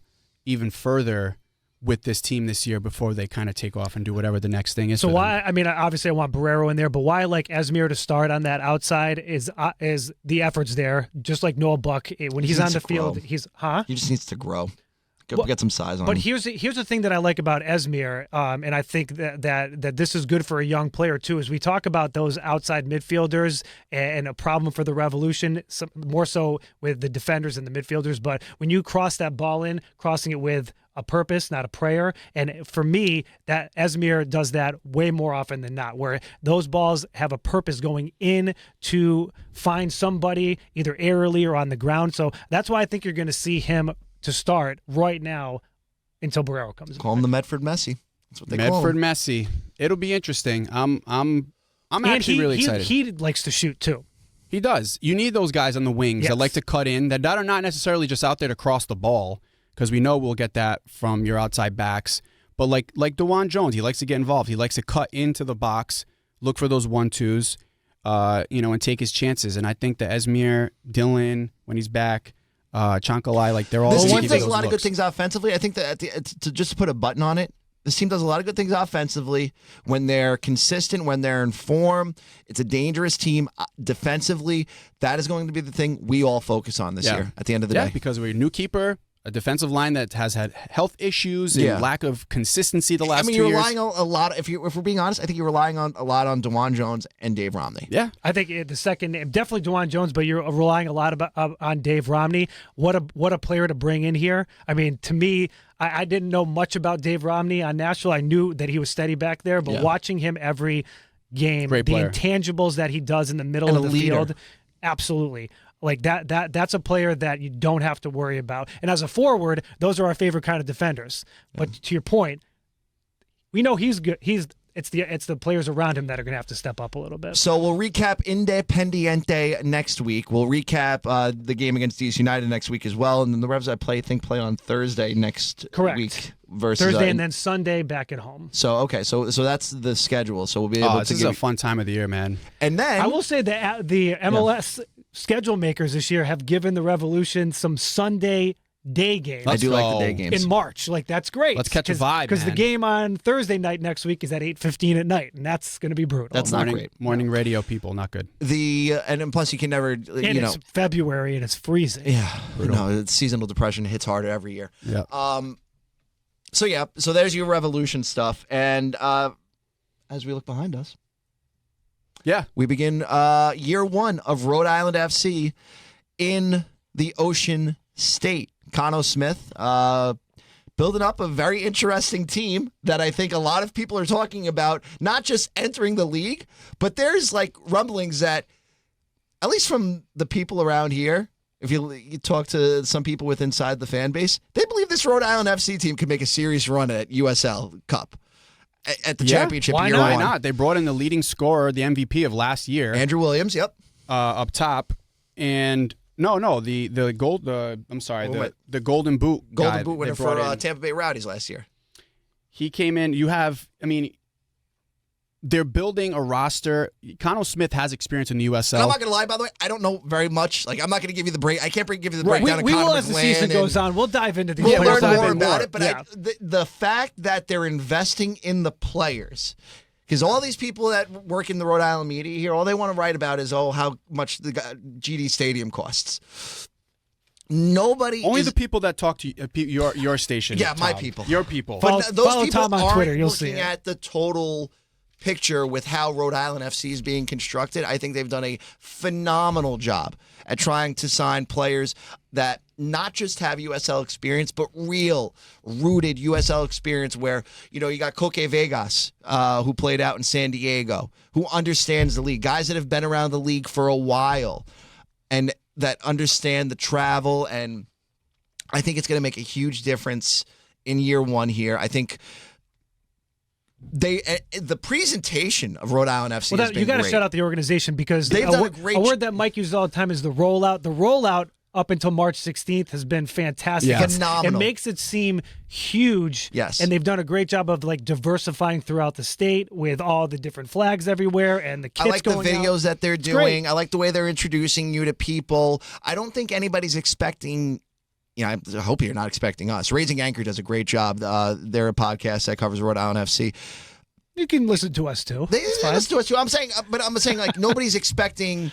even further with this team this year before they kind of take off and do whatever the next thing is. So for why? them. I mean, obviously I want Barrero in there, but why I like Esmir to start on that outside is the efforts there. Just like Noah Buck, when he's on the field, He just needs to grow. Well, Get some size on But him. here's the thing that I like about Esmir, and I think that this is good for a young player too. Is we talk about those outside midfielders and a problem for the Revolution, more so with the defenders and the midfielders. But when you cross that ball in, crossing it with a purpose, not a prayer. And for me, that Esmir does that way more often than not, where those balls have a purpose going in to find somebody either aerially or on the ground. So that's why I think you're going to see him to start right now until Barrero comes in. Call him the Medford Messi. That's what they call Medford him. Messi. It'll be interesting. I'm actually really excited. He likes to shoot too. He does. You need those guys on the wings that Yes. like to cut in, that are not necessarily just out there to cross the ball, because we know we'll get that from your outside backs. But like DeJuan Jones, he likes to get involved. He likes to cut into the box, look for those 1-2s, and take his chances. And I think that Esmir, Dylan, when he's back, Chankalai, like they're all. This gonna team give does you a those lot of good looks. things offensively. I think that just to put a button on it, this team does a lot of good things offensively. When they're consistent, when they're in form, it's a dangerous team. Defensively, that is going to be the thing we all focus on this year at the end of the day. Because we're a new keeper, a defensive line that has had health issues and lack of consistency the last 2 years. you're relying on a lot. If we're being honest, I think you're relying on a lot on DeJuan Jones and Dave Romney. Yeah. I think the second name, definitely DeJuan Jones, but you're relying a lot on Dave Romney. What a player to bring in here. I mean, to me, I didn't know much about Dave Romney on Nashville. I knew that he was steady back there, but watching him every game, Great the player. intangibles that he does in the middle And of a the leader. field, absolutely. Like that's a player that you don't have to worry about. And as a forward, those are our favorite kind of defenders. But to your point, we know he's good. It's the players around him that are going to have to step up a little bit. So we'll recap Independiente next week. We'll recap the game against DC United next week as well. And then the Revs play on Thursday next week versus Thursday and then Sunday back at home. So so that's the schedule. So we'll be able This to is a fun time of the year, man. And then I will say that the MLS schedule makers this year have given the Revolution some Sunday day games. I do like the go. day games. In March, like that's great. Let's catch a vibe, because the man. game on Thursday night next week is at 8:15 at night, and that's going to be brutal. That's not great. Morning radio people, not good. And plus you can never and it's February and it's freezing. seasonal depression hits harder every year. Yeah. So there's your Revolution stuff, and as we look behind us, we begin year one of Rhode Island FC in the Ocean State. Cano Smith building up a very interesting team that I think a lot of people are talking about, not just entering the league, but there's like rumblings that, at least from the people around here, if you talk to some people with inside the fan base, they believe this Rhode Island FC team could make a serious run at USL Cup at the championship why year not? Why one. not? They brought in the leading scorer, the MVP of last year, Andrew Williams, up top, and the Golden Boot guy Golden Boot they winner brought for in. Tampa Bay Rowdies last year. He came in. They're building a roster. Cano Smith has experience in the USL. And I'm not going to lie, by the way, I don't know very much. Like, I'm not going to give you the break. I can't give you the breakdown of We Conor will as the season McLean goes on. We'll dive into these We'll players. learn dive more in about more. it, but Yeah. the fact that they're investing in the players, because all these people that work in the Rhode Island media here, all they want to write about is, how much the GD Stadium costs. Nobody Only is, the people that talk to your station. Yeah, my Tom. people. Your people. but those follow people Tom on aren't Twitter, you'll see looking it. at the total picture with how Rhode Island FC is being constructed. I think they've done a phenomenal job at trying to sign players that not just have USL experience, but real rooted USL experience where, you got Coque Vegas, who played out in San Diego, who understands the league, guys that have been around the league for a while and that understand the travel. And I think it's going to make a huge difference in year one here. I think the presentation of Rhode Island FC has been you got to great. shout out the organization because They've done a great word that Mike uses all the time is the rollout. The rollout up until March 16th has been fantastic. Yeah. Phenomenal. It makes it seem huge. Yes. And they've done a great job of like diversifying throughout the state with all the different flags everywhere and the I kits like the going videos out. that they're great. doing. I like the way they're introducing you to people. I don't think anybody's expecting. I hope you're not expecting us. Raising Anchor does a great job. They're a podcast that covers Rhode Island FC. You can listen to us too. They listen to us too. I'm saying like nobody's expecting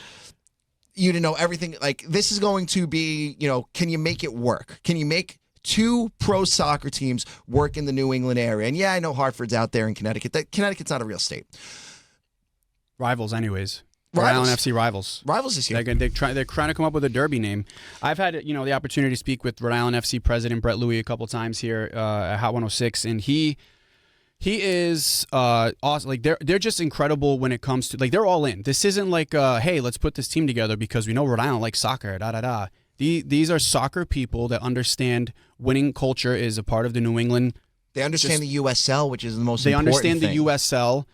you to know everything. Like this is going to be, can you make it work? Can you make two pro soccer teams work in the New England area? And yeah, I know Hartford's out there in Connecticut. Connecticut's not a real state. Rivals, anyways. Rhode Rivals. Island FC rivals. Rivals this year. They're trying to come up with a derby name. I've had the opportunity to speak with Rhode Island FC president Brett Louie a couple times here at Hot 106, and he is awesome. Like they're just incredible when it comes to like they're all in. This isn't like hey, let's put this team together because we know Rhode Island likes soccer. These are soccer people that understand winning culture is a part of the New England. They understand the USL, which is the most They important understand thing. the USL,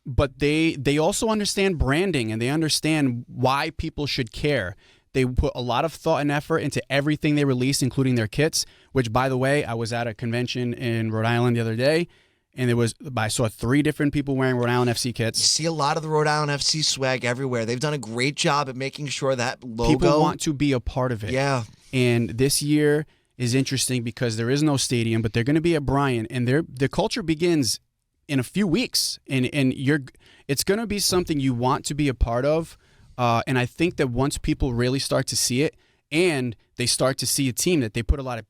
but they also understand branding and they understand why people should care. They put a lot of thought and effort into everything they release, including their kits. Which, by the way, I was at a convention in Rhode Island the other day. And I saw 3 different people wearing Rhode Island FC You kits. see a lot of the Rhode Island FC swag everywhere. They've done a great job at making sure that logo. People want to be a part of it. Yeah. And this year is interesting because there is no stadium, but they're going to be at Bryant, and the culture begins in a few weeks, and it's going to be something you want to be a part of. And I think that once people really start to see it, and they start to see a team that they put a lot of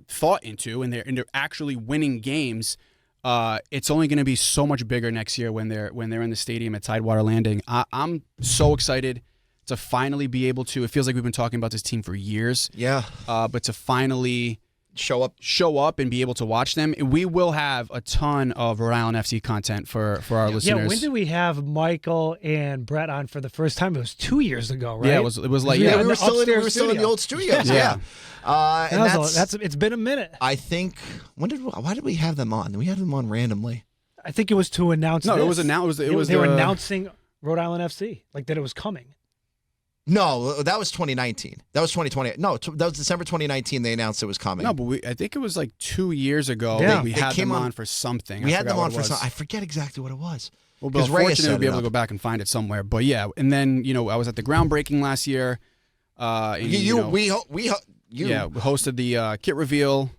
thought into, and they're actually winning games. It's only going to be so much bigger next year when they're in the stadium at Tidewater Landing. I'm so excited to finally be able to. It feels like we've been talking about this team for years. Yeah. But to finally Show up. and be able to watch them, we will have a ton of Rhode Island FC content for our listeners. Yeah, when did we have Michael and Brett on for the first time? It was 2 years ago, right? Yeah, it was like Yeah, we were still in upstairs the studio. old studios. Yeah. And It's been a minute. I think why did we have them on? We had them on randomly. I think it was to announce. No, this. it was announced. It was they were announcing Rhode Island FC, like that it was coming. No, that was 2019. That was 2020. No, that was December 2019. They announced it was coming. No, but I think it was like 2 years ago. Yeah. that we They had came them on- on for something. We I had them forgot on what it for was. some. I forget exactly what it was. Well, but 'Cause Reyes fortunately, set we'll be it able to up. go back and find it somewhere. But yeah, and then I was at the groundbreaking last year. And, We hosted the kit reveal.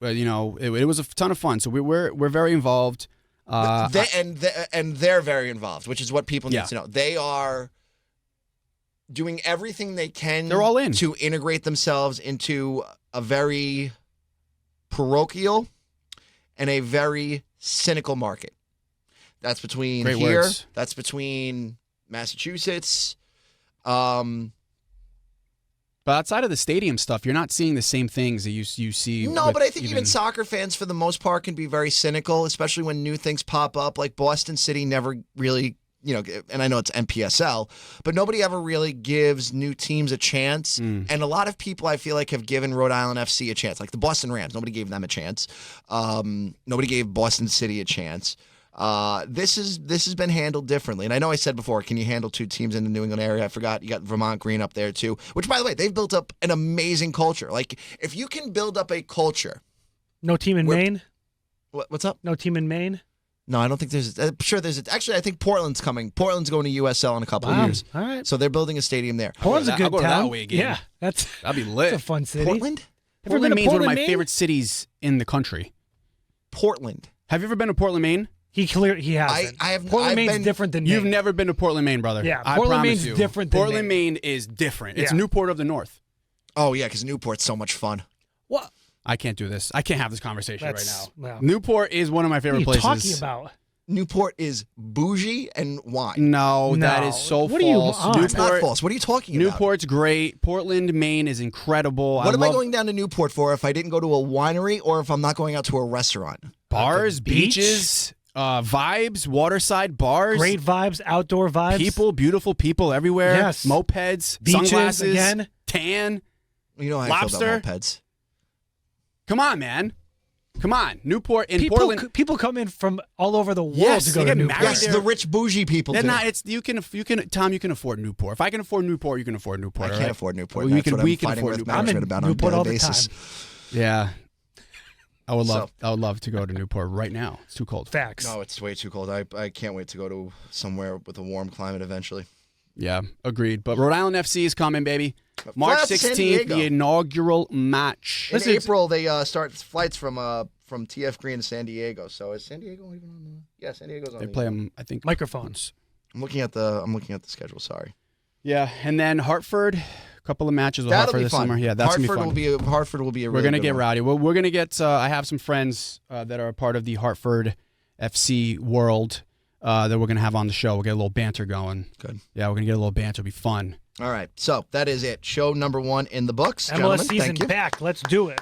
It was a ton of fun. So we're very involved. They're very involved, which is what people need Yeah. to know. They are doing everything they can. They're all in. To integrate themselves into a very parochial and a very cynical market. That's between Great here. words. That's between Massachusetts. But outside of the stadium stuff, you're not seeing the same things that you see. No, with but I think even soccer fans, for the most part, can be very cynical, especially when new things pop up. Like Boston City never really, and I know it's NPSL, but nobody ever really gives new teams a chance. And a lot of people, I feel like, have given Rhode Island FC a chance. Like the Boston Rams, nobody gave them a chance. Nobody gave Boston City a chance. This has been handled differently. And I know I said before, can you handle 2 teams in the New England area? I forgot you got Vermont Green up there too, which by the way, they've built up an amazing culture. Like if you can build up a culture. No team in Maine. What's up? No team in Maine. No, I don't think there's. I'm sure there's. Actually, I think Portland's coming. Portland's going to USL in a couple of Wow. years. All right. So they're building a stadium there. Portland's a I'll good go to that town. away game. Yeah, that'd that'd be lit. a fun city. Portland? Ever been to Maine's one of Portland, my Maine? favorite cities in the country. Portland. Have you ever been to Portland, Maine? He hasn't. I have. Portland, I've Maine's been- different than You've Maine. never been to Portland, Maine, brother. Yeah, I Portland, promise Maine's you. different than Portland, Maine. Maine is different. It's Yeah. Newport of the North. Oh yeah, because Newport's so much fun. What? I can't do this. I can't have this conversation That's- right now. no. Newport is one of my What are favorite you places. talking about? Newport is bougie and wine. No, that No. is so What are you false. on? It's not false. What are you talking about? Newport's great. Portland, Maine is incredible. What am I love going down to Newport for if I didn't go to a winery or if I'm not going out to a restaurant? bars, The beach? beaches, vibes, waterside bars. Great vibes, outdoor vibes. people, beautiful people everywhere. Yes. Mopeds, Beaches, sunglasses, again. tan. You know how I Lobster? feel about mopeds. Come on, man. Come on, Newport in People, Portland. people come in from all over the world Yes, to go they to get Newport. married Yes, there. the rich bougie people. They're do. not. It's you can Tom. You can afford Newport. If I can afford Newport, you can afford Newport. I all can't right? afford Newport. Well, That's what I'm fighting afford with Newport. I'm management in about on a Newport daily all the basis. time. Yeah, I would love. I would love to go to Newport right now. It's too cold. Facts. No, it's way too cold. I can't wait to go to somewhere with a warm climate eventually. Yeah, agreed. But Rhode Island FC is coming, baby. March out to San 16th, Diego. the inaugural match. In April, they start flights from TF Green to San Diego. So is San Diego even on the? Yeah, San Diego's on. They the, play them, I think. Microphones. I'm looking at the schedule. Sorry. Yeah, and then Hartford. A couple of matches with That'll Hartford be this fun. summer. Yeah, that's Hartford gonna be fun. Hartford will be a. Really We're gonna good get one. rowdy. We're gonna get. I have some friends that are a part of the Hartford FC world that we're gonna have on the show. We'll get a little banter going. Good. Yeah, we're gonna get a little banter. It'll be fun. All right, so that is it. Show number 1 in the books, MLS gentlemen. season Thank you. back. Let's do it.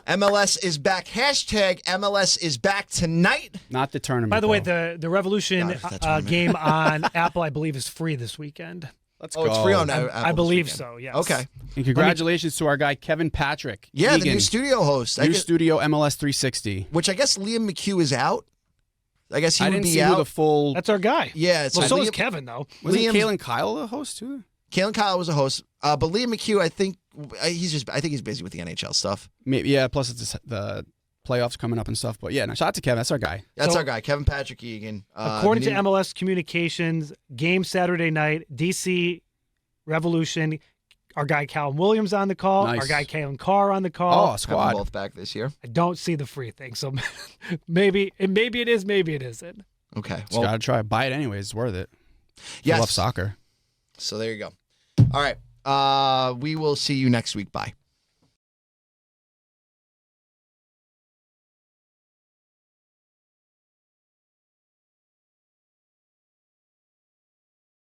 MLS is back. Hashtag MLS is back tonight. Not the tournament. By the way, though. the Revolution That tournament. game on Apple, I believe, is free this weekend. Let's Oh, go. it's free on Apple I this believe weekend. so. Yes. Okay. And congratulations to our guy Kevin Patrick. Yeah, the Egan, new studio host. new studio MLS 360. Which I guess Liam McHugh is out. I guess he I would didn't be see out. who the full. That's our guy. Yeah, it's Well, so Liam, is Kevin, though. Wasn't Liam's- Kalen Kyle the host too? Kalen Kyle was a host, but Liam McHugh, I think he's busy with the NHL stuff. Maybe, yeah. Plus, it's the playoffs coming up and stuff. But yeah, no, shout out to Kevin. That's our guy. That's So- our guy, Kevin Patrick Egan. According the to new- MLS Communications, game Saturday night, DC Revolution, our guy Callum Williams on the call, Nice. our guy Kalen Carr on the Oh, call. have them squad. both back this year. I don't see the free thing, so maybe it is, maybe it isn't. Okay, Just gotta try. Buy it anyways. It's worth it. I yes. love soccer. So there you go. All right, we will see you next week. Bye.